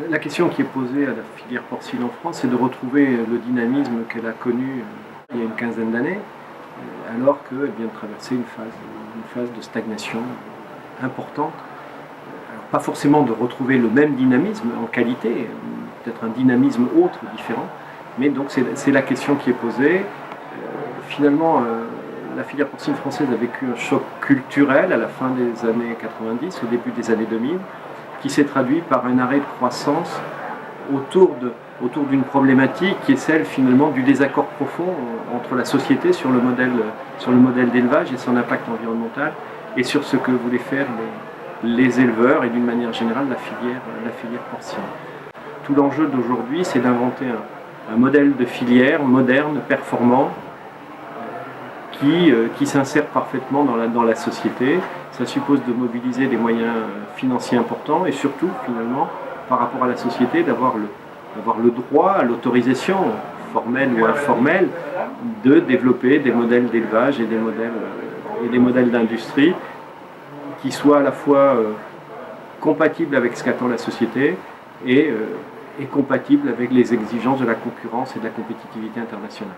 La question qui est posée à la filière porcine en France, c'est de retrouver le dynamisme qu'elle a connu il y a une quinzaine d'années, alors qu'elle vient de traverser une phase de stagnation importante. Alors, pas forcément de retrouver le même dynamisme en qualité, peut-être un dynamisme autre, différent, mais donc c'est la question qui est posée. Finalement, la filière porcine française a vécu un choc culturel à la fin des années 90, au début des années 2000, qui s'est traduit par un arrêt de croissance autour d'une problématique qui est celle finalement du désaccord profond entre la société sur le modèle d'élevage et son impact environnemental et sur ce que voulaient faire les éleveurs et d'une manière générale la filière porcine. Tout l'enjeu d'aujourd'hui, c'est d'inventer un modèle de filière moderne, performant, qui s'insère parfaitement dans la société. Ça suppose de mobiliser des moyens financiers importants et surtout, finalement, par rapport à la société, d'avoir le droit à l'autorisation, formelle ou informelle, de développer des modèles d'élevage et des modèles d'industrie qui soient à la fois compatibles avec ce qu'attend la société et compatibles avec les exigences de la concurrence et de la compétitivité internationale.